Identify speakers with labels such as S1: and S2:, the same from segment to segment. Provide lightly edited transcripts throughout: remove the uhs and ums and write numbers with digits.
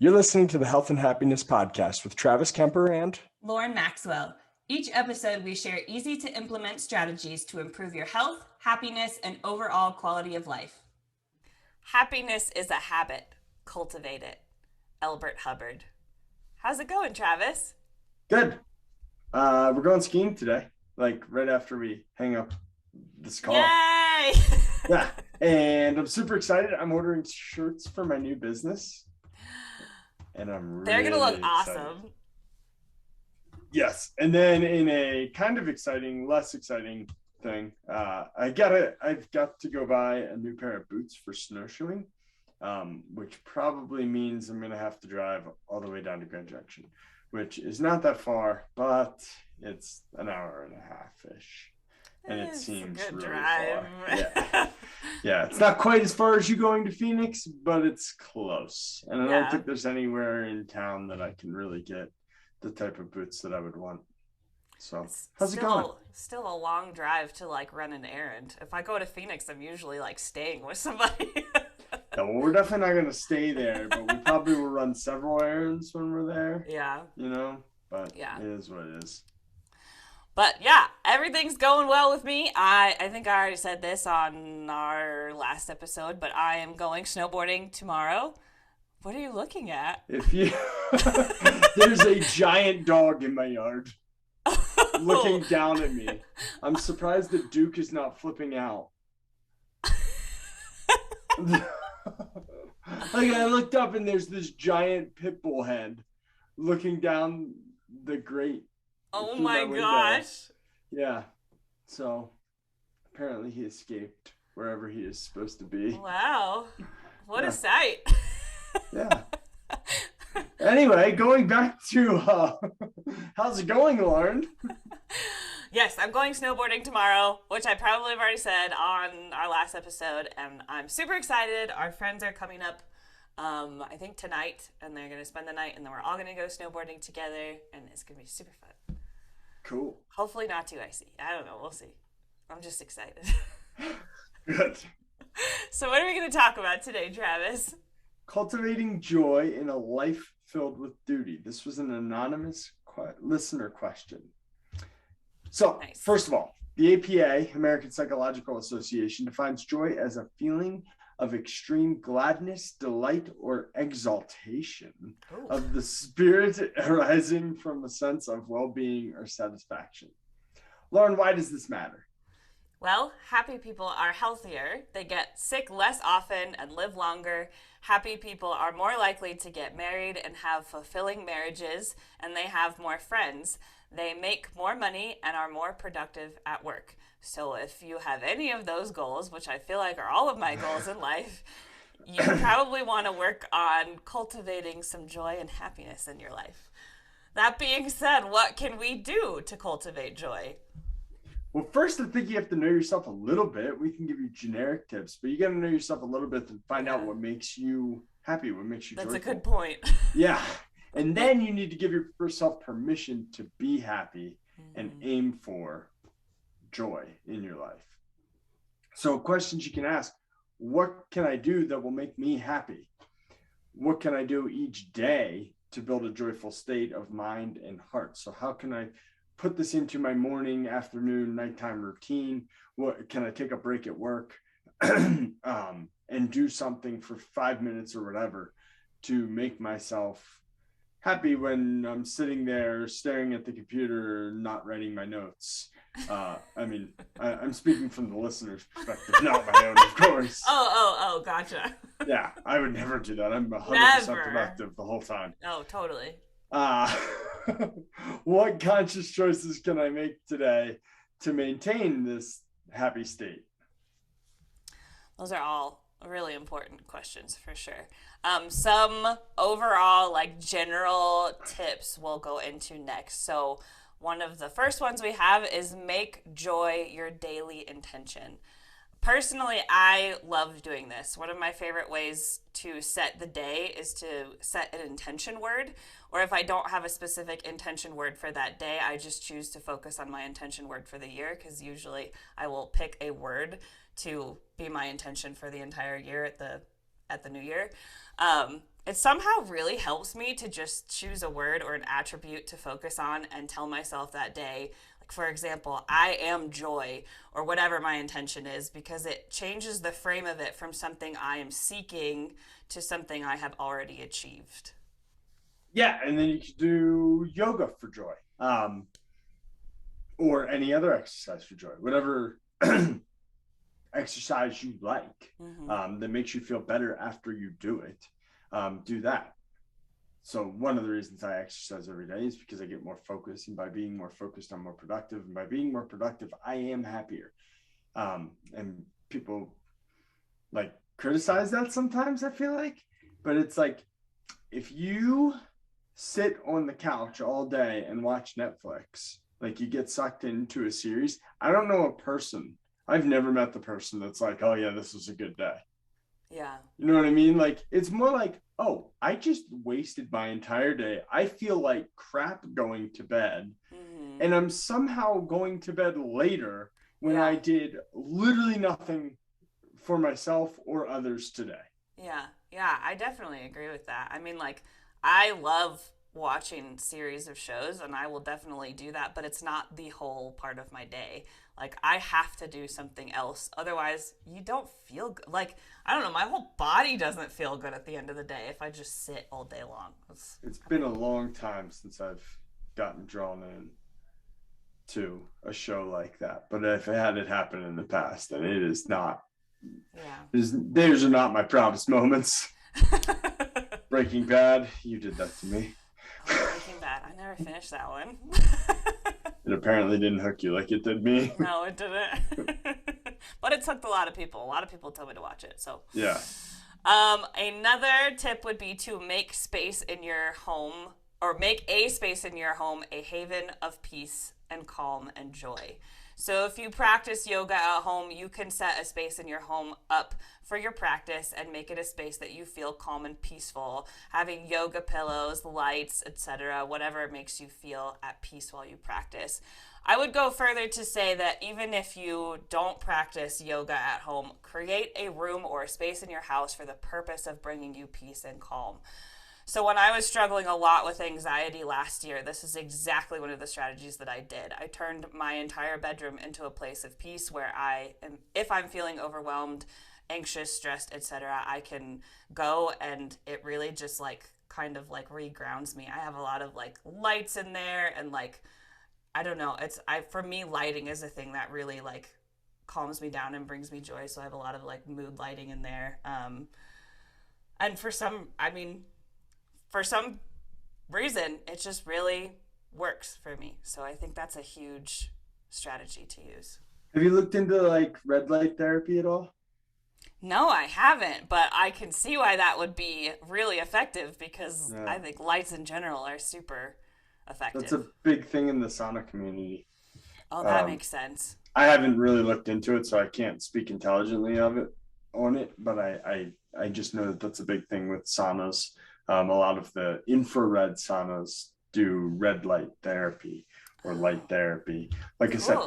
S1: You're listening to the Health and Happiness Podcast with Travis Kemper and
S2: Lauren Maxwell. Each episode, we share easy-to-implement strategies to improve your health, happiness, and overall quality of life.
S3: Happiness is a habit. Cultivate it. Elbert Hubbard. How's it going, Travis?
S1: Good. We're going skiing today, like right after we hang up this call.
S3: Yay!
S1: Yeah, and I'm super excited. I'm ordering shirts for my new business. And
S3: They're
S1: really
S3: gonna look
S1: excited.
S3: awesome.
S1: Yes, and then in a kind of exciting, less exciting thing, I've got to go buy a new pair of boots for snowshoeing, which probably means I'm gonna have to drive all the way down to Grand Junction, which is not that far, but it's an hour and a half-ish. And it seems
S3: a good
S1: really
S3: drive.
S1: far. Yeah. Yeah, it's not quite as far as you going to Phoenix, but it's close. And I don't think there's anywhere in town that I can really get the type of boots that I would want. So, how's it going?
S3: Still a long drive to like run an errand. If I go to Phoenix, I'm usually like staying with somebody.
S1: Yeah, well, we're definitely not going to stay there, but we probably will run several errands when we're there.
S3: Yeah.
S1: You know, but
S3: yeah.
S1: It is what it is.
S3: But yeah, everything's going well with me. I think I already said this on our last episode, but I am going snowboarding tomorrow. What are you looking at?
S1: There's a giant dog in my yard looking down at me. I'm surprised that Duke is not flipping out. Like, I looked up and there's this giant pit bull head looking down the grate.
S3: Oh my gosh.
S1: Yeah. So apparently he escaped wherever he is supposed to be.
S3: Wow. What a sight.
S1: Yeah. Anyway, going back to how's it going, Lauren?
S3: Yes, I'm going snowboarding tomorrow, which I probably have already said on our last episode, and I'm super excited. Our friends are coming up I think tonight, and they're going to spend the night, and then we're all going to go snowboarding together, and it's going to be super fun.
S1: Cool.
S3: Hopefully not too icy. I don't know. We'll see. I'm just excited.
S1: Good.
S3: So what are we going to talk about today, Travis?
S1: Cultivating joy in a life filled with duty. This was an anonymous listener question. So, nice. First of all, the APA, American Psychological Association, defines joy as a feeling of extreme gladness, delight, or exaltation of the spirit arising from a sense of well-being or satisfaction. Lauren, why does this matter?
S3: Well, happy people are healthier. They get sick less often and live longer. Happy people are more likely to get married and have fulfilling marriages, and they have more friends. They make more money and are more productive at work. So if you have any of those goals, which I feel like are all of my goals in life, you probably want to work on cultivating some joy and happiness in your life. That being said, what can we do to cultivate joy?
S1: Well, first, I think you have to know yourself a little bit. We can give you generic tips, but you got to know yourself a little bit to find out what makes you happy, what makes you joyful.
S3: That's a good point.
S1: Yeah. And then you need to give yourself permission to be happy and aim for joy in your life. So questions you can ask: what can I do that will make me happy? What can I do each day to build a joyful state of mind and heart? So how can I put this into my morning, afternoon, nighttime routine? What can I take a break at work and do something for 5 minutes or whatever to make myself happy when I'm sitting there staring at the computer, not writing my notes? I'm speaking from the listener's perspective, not my own, of course.
S3: Oh, gotcha.
S1: Yeah, I would never do that. I'm 100% productive the whole time.
S3: Oh, totally.
S1: What conscious choices can I make today to maintain this happy state?
S3: Those are all really important questions for sure. Some overall general tips we'll go into next. So one of the first ones we have is make joy your daily intention. Personally, I love doing this. One of my favorite ways to set the day is to set an intention word, or if I don't have a specific intention word for that day, I just choose to focus on my intention word for the year, because usually I will pick a word to be my intention for the entire year at the new year. it somehow really helps me to just choose a word or an attribute to focus on and tell myself that day, like, for example, I am joy, or whatever my intention is, because it changes the frame of it from something I am seeking to something I have already achieved.
S1: Yeah, and then you could do yoga for joy, or any other exercise for joy, whatever exercise you like, that makes you feel better after you do it. Do that. So one of the reasons I exercise every day is because I get more focused, and by being more focused, I'm more productive, and by being more productive, I am happier. And people like criticize that sometimes, I feel like, but it's like, if you sit on the couch all day and watch Netflix, like, you get sucked into a series. I don't know a person, I've never met the person that's like, oh yeah, this was a good day.
S3: Yeah.
S1: You know what I mean? Like, it's more like, oh, I just wasted my entire day. I feel like crap going to bed, and I'm somehow going to bed later when I did literally nothing for myself or others today.
S3: Yeah, yeah, I definitely agree with that. I mean, like, I love watching series of shows, and I will definitely do that, but it's not the whole part of my day. Like, I have to do something else. Otherwise, you don't feel good. Like, I don't know, my whole body doesn't feel good at the end of the day if I just sit all day long.
S1: It's been a long time since I've gotten drawn in to a show like that. But if it had it happen in the past, then it is not.
S3: Yeah.
S1: Those are not my proudest moments. Breaking Bad, you did that to me.
S3: Oh, Breaking Bad, I never finished that one.
S1: It apparently didn't hook you like it did me.
S3: No, it didn't. But it's hooked a lot of people. A lot of people told me to watch it. So
S1: yeah.
S3: Another tip would be to make space in your home, or make a space in your home a haven of peace and calm and joy. So if you practice yoga at home, you can set a space in your home up for your practice and make it a space that you feel calm and peaceful, having yoga pillows, lights, etc., whatever makes you feel at peace while you practice. I would go further to say that even if you don't practice yoga at home, create a room or a space in your house for the purpose of bringing you peace and calm. So when I was struggling a lot with anxiety last year, this is exactly one of the strategies that I did. I turned my entire bedroom into a place of peace where I am, if I'm feeling overwhelmed, anxious, stressed, etc., I can go, and it really just like kind of like regrounds me. I have a lot of like lights in there, and like, I don't know, for me, lighting is a thing that really like calms me down and brings me joy. So I have a lot of like mood lighting in there. And for some reason, it just really works for me. So I think that's a huge strategy to use.
S1: Have you looked into like red light therapy at all?
S3: No, I haven't, but I can see why that would be really effective, because I think lights in general are super effective.
S1: That's a big thing in the sauna community.
S3: Oh, that makes sense.
S1: I haven't really looked into it, so I can't speak intelligently on it, but I just know that that's a big thing with saunas. A lot of the infrared saunas do red light therapy or light therapy. Like I said,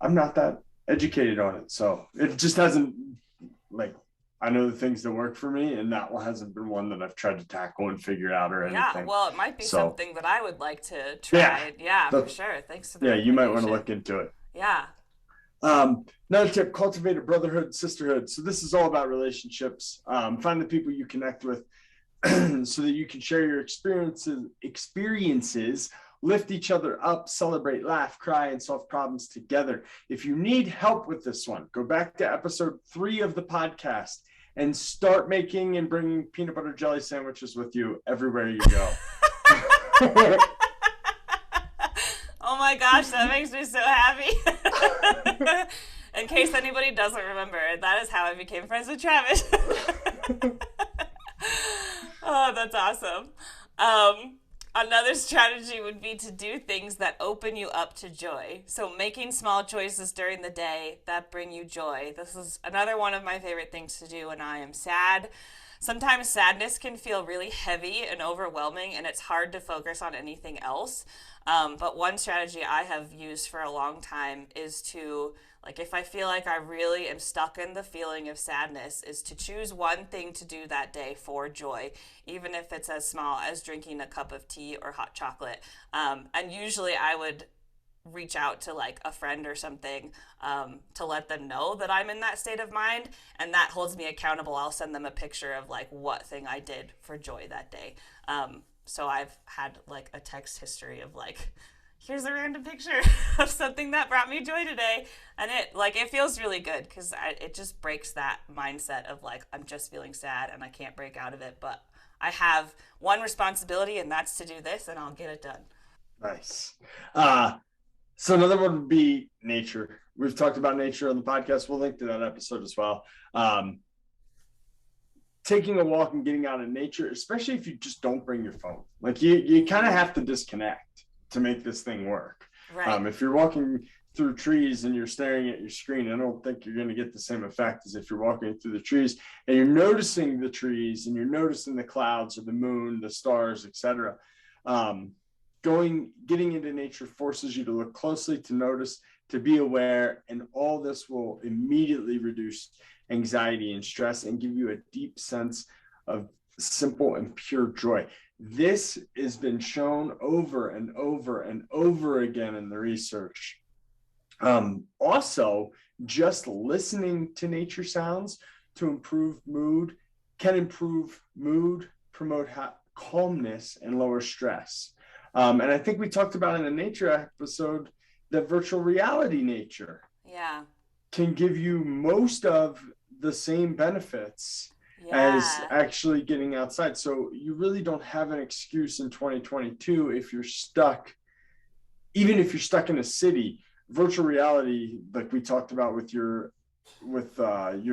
S1: I'm not that educated on it, so it just hasn't, like, I know the things that work for me, and that one hasn't been one that I've tried to tackle and figure out or anything.
S3: Yeah, well, it might be something that I would like to try. Yeah, for sure. Thanks for that.
S1: Yeah, you might want to look into it.
S3: Yeah.
S1: Another tip: cultivate a brotherhood, sisterhood. So this is all about relationships. Find the people you connect with, so that you can share your experiences, lift each other up, celebrate, laugh, cry, and solve problems together. If you need help with this one, go back to episode 3 of the podcast and start making and bringing peanut butter jelly sandwiches with you everywhere you go.
S3: Oh my gosh, that makes me so happy. In case anybody doesn't remember, that is how I became friends with Travis. Oh, that's awesome. Another strategy would be to do things that open you up to joy. So making small choices during the day that bring you joy. This is another one of my favorite things to do when I am sad. Sometimes sadness can feel really heavy and overwhelming, and it's hard to focus on anything else. But one strategy I have used for a long time is to Like if I feel like I really am stuck in the feeling of sadness, is to choose one thing to do that day for joy, even if it's as small as drinking a cup of tea or hot chocolate. And usually I would reach out to like a friend or something, to let them know that I'm in that state of mind, and that holds me accountable. I'll send them a picture of like what thing I did for joy that day. So I've had like a text history of like, here's a random picture of something that brought me joy today, and it feels really good because it just breaks that mindset of like I'm just feeling sad and I can't break out of it, but I have one responsibility, and that's to do this, and I'll get it done.
S1: Nice. So another one would be nature. We've talked about nature on the podcast. We'll link to that episode as well. Taking a walk and getting out in nature, especially if you just don't bring your phone. Like you kind of have to disconnect to make this thing work.
S3: Right.
S1: If you're walking through trees and you're staring at your screen, I don't think you're going to get the same effect as if you're walking through the trees and you're noticing the trees and you're noticing the clouds or the moon, the stars, etc. Getting into nature forces you to look closely, to notice, to be aware, and all this will immediately reduce anxiety and stress and give you a deep sense of simple and pure joy. This has been shown over and over and over again in the research. Also, just listening to nature sounds to improve mood can improve mood, promote calmness, and lower stress. And I think we talked about in the nature episode that virtual reality nature can give you most of the same benefits as actually getting outside. So you really don't have an excuse in 2022 if you're stuck, even if you're stuck in a city. Virtual reality, like we talked about with your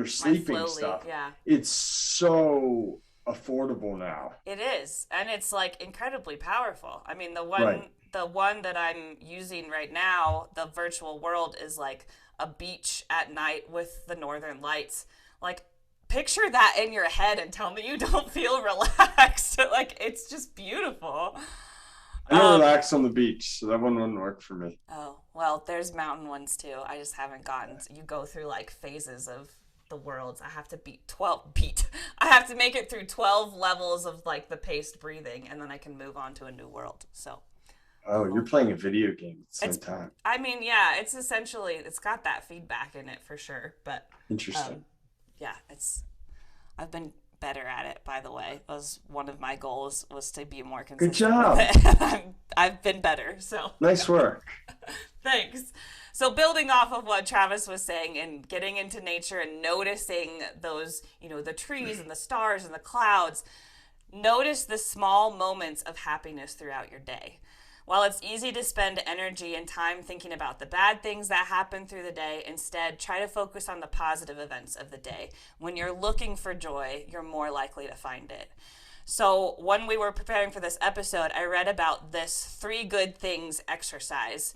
S1: sleeping stuff, it's so affordable now.
S3: It is, and it's like incredibly powerful. I mean, the one that I'm using right now, the virtual world, is like a beach at night with the northern lights. Like, picture that in your head and tell me you don't feel relaxed. Like, it's just beautiful.
S1: I don't relax on the beach, so that one wouldn't work for me.
S3: Oh, well, there's mountain ones too. I just haven't gotten to, you go through like phases of the worlds. I have to I have to make it through 12 levels of like the paced breathing, and then I can move on to a new world. So
S1: you're playing a video game at the same time.
S3: I mean, yeah, it's essentially, it's got that feedback in it for sure, but
S1: interesting.
S3: I've been better at it, by the way. That was one of my goals, was to be more consistent.
S1: Good job.
S3: With it. I've been better, so
S1: nice work.
S3: Thanks. So building off of what Travis was saying and getting into nature and noticing those, the trees and the stars and the clouds, notice the small moments of happiness throughout your day. While it's easy to spend energy and time thinking about the bad things that happen through the day, instead try to focus on the positive events of the day. When you're looking for joy, you're more likely to find it. So when we were preparing for this episode, I read about this 3 good things exercise.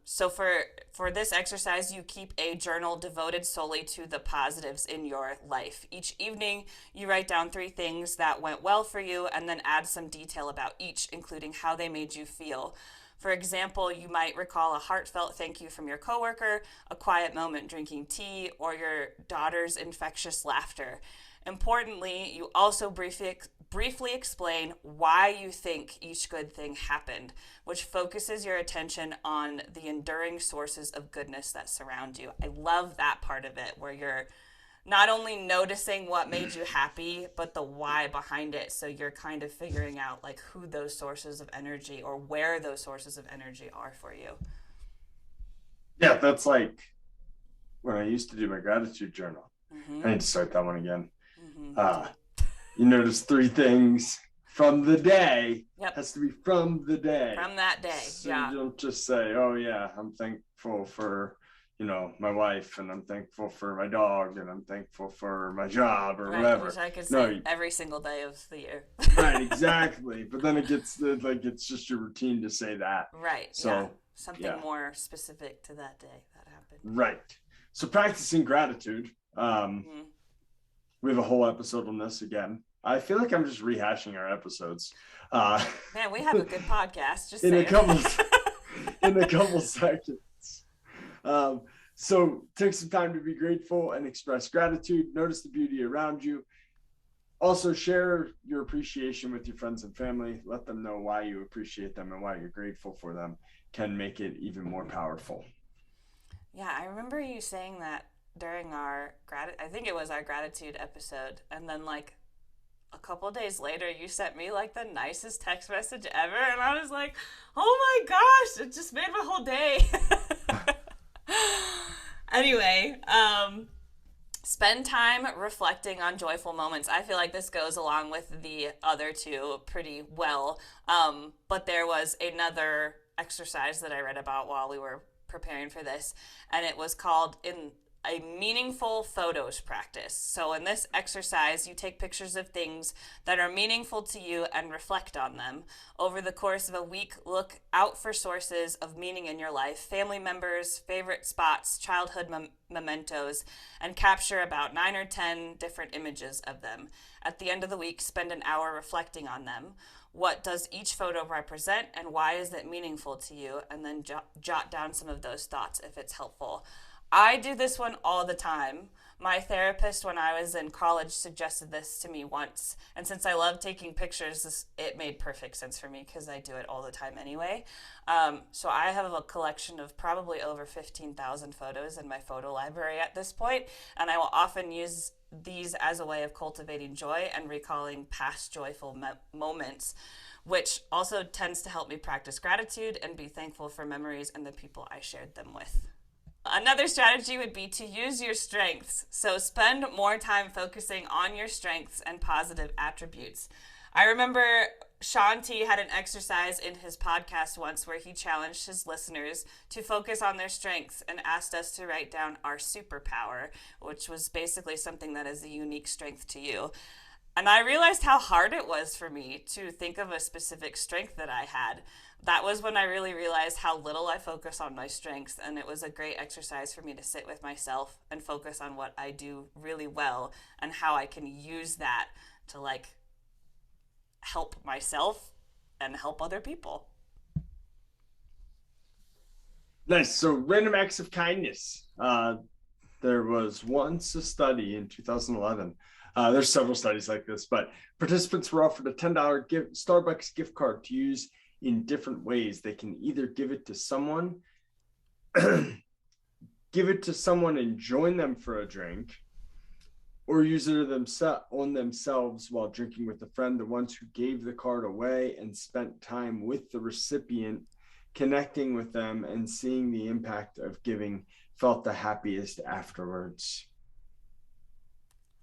S3: So for this exercise, you keep a journal devoted solely to the positives in your life. Each evening, you write down 3 things that went well for you and then add some detail about each, including how they made you feel. For example, you might recall a heartfelt thank you from your coworker, a quiet moment drinking tea, or your daughter's infectious laughter. Importantly, you also briefly explain why you think each good thing happened, which focuses your attention on the enduring sources of goodness that surround you. I love that part of it, where you're not only noticing what made you happy, but the why behind it. So you're kind of figuring out like who those sources of energy or where those sources of energy are for you.
S1: Yeah, that's like when I used to do my gratitude journal. I need to start that one again. You notice 3 things from the day.
S3: Yep.
S1: Has to be from the day.
S3: From that day,
S1: so you don't just say, oh yeah, I'm thankful for, my wife, and I'm thankful for my dog, and I'm thankful for my job, or whatever.
S3: Which I could say every single day of the year.
S1: Right, exactly. But then it gets like it's just your routine to say that.
S3: Right. So something more specific to that day that happened.
S1: Right. So practicing gratitude. We have a whole episode on this again. I feel like I'm just rehashing our episodes.
S3: Man, we have a good podcast. Just
S1: in a couple seconds. So take some time to be grateful and express gratitude. Notice the beauty around you. Also, share your appreciation with your friends and family. Let them know why you appreciate them and why you're grateful for them. Can make it even more powerful.
S3: Yeah, I remember you saying that during our I think it was our gratitude episode, and then like a couple days later, you sent me like the nicest text message ever, and I was like, "Oh my gosh!" It just made my whole day. Anyway, spend time reflecting on joyful moments. I feel like this goes along with the other two pretty well. But there was another exercise that I read about while we were preparing for this, and it was called in a meaningful photos practice. So in this exercise, you take pictures of things that are meaningful to you and reflect on them. Over the course of a week, look out for sources of meaning in your life, family members, favorite spots, childhood mementos, and capture about 9 or 10 different images of them. At the end of the week, spend an hour reflecting on them. What does each photo represent and why is it meaningful to you? And then jot down some of those thoughts if it's helpful. I do this one all the time. My therapist, when I was in college, suggested this to me once. And since I love taking pictures, it made perfect sense for me because I do it all the time anyway. So I have a collection of probably over 15,000 photos in my photo library at this point, and I will often use these as a way of cultivating joy and recalling past joyful moments, which also tends to help me practice gratitude and be thankful for memories and the people I shared them with. Another strategy would be to use your strengths. So spend more time focusing on your strengths and positive attributes. I remember Sean T had an exercise in his podcast once where he challenged his listeners to focus on their strengths and asked us to write down our superpower, which was basically something that is a unique strength to you. And I realized how hard it was for me to think of a specific strength that I had. That was when I really realized how little I focus on my strengths, and it was a great exercise for me to sit with myself and focus on what I do really well and how I can use that to like help myself and help other people.
S1: Nice. So random acts of kindness. There was once a study in 2011. There's several studies like this, but participants were offered a $10 Starbucks gift card to use in different ways. They can either give it to someone, and join them for a drink, or use it on themselves while drinking with a friend. The ones who gave the card away and spent time with the recipient, connecting with them and seeing the impact of giving, felt the happiest afterwards.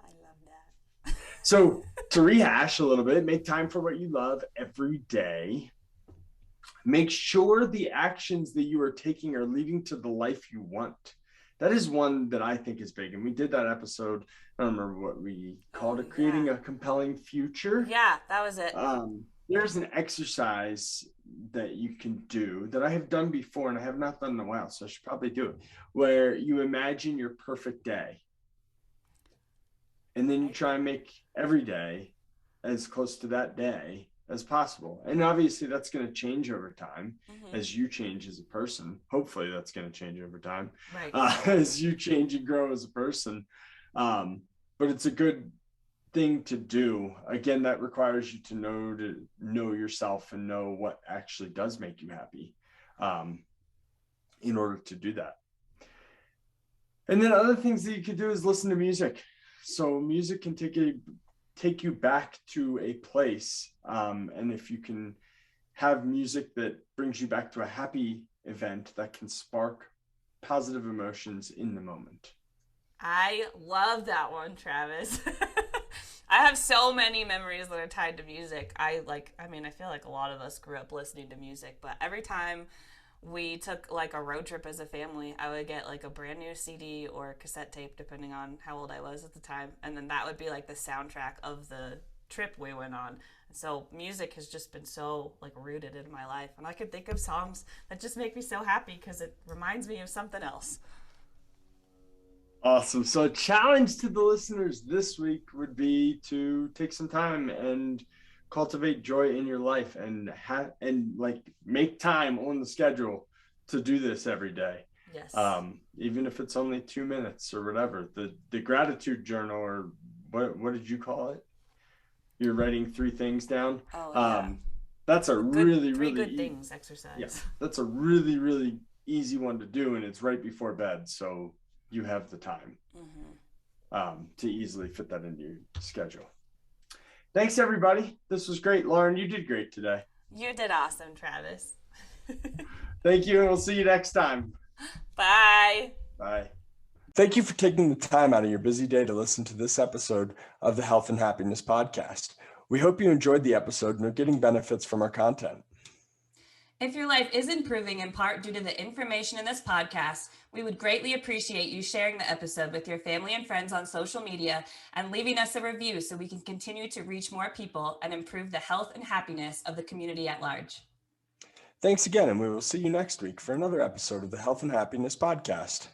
S3: I love that.
S1: So to rehash a little bit, make time for what you love every day. Make sure the actions that you are taking are leading to the life you want. That is one that I think is big. And we did that episode. I don't remember what we called it, creating a compelling future.
S3: Yeah, that was it.
S1: There's an exercise that you can do that I have done before, and I have not done in a while, so I should probably do it, where you imagine your perfect day. And then you try and make every day as close to that day as possible. And obviously that's going to change over time as you change as a person. Hopefully that's going to change over time, right? As you change and grow as a person. But it's a good thing to do. Again, that requires you to know yourself and know what actually does make you happy in order to do that. And then other things that you could do is listen to music. So music can take you back to a place. And if you can have music that brings you back to a happy event, that can spark positive emotions in the moment.
S3: I love that one, Travis. I have so many memories that are tied to music. I feel like a lot of us grew up listening to music, but every time we took like a road trip as a family, I would get like a brand new CD or cassette tape, depending on how old I was at the time. And then that would be like the soundtrack of the trip we went on. So music has just been so like rooted in my life. And I could think of songs that just make me so happy because it reminds me of something else.
S1: Awesome. So a challenge to the listeners this week would be to take some time and cultivate joy in your life and make time on the schedule to do this every day.
S3: Yes.
S1: Even if it's only 2 minutes or whatever. The gratitude journal, or what did you call it? You're writing 3 things down.
S3: Oh, yeah.
S1: That's a
S3: Three
S1: really
S3: good things exercise.
S1: Yeah, that's a really easy one to do, and it's right before bed, so you have the time to easily fit that into your schedule. Thanks, everybody. This was great. Lauren, you did great today.
S3: You did awesome, Travis.
S1: Thank you, and we'll see you next time.
S3: Bye.
S1: Bye. Thank you for taking the time out of your busy day to listen to this episode of the Health and Happiness Podcast. We hope you enjoyed the episode and are getting benefits from our content.
S2: If your life is improving in part due to the information in this podcast, we would greatly appreciate you sharing the episode with your family and friends on social media and leaving us a review so we can continue to reach more people and improve the health and happiness of the community at large.
S1: Thanks again, and we will see you next week for another episode of the Health and Happiness Podcast.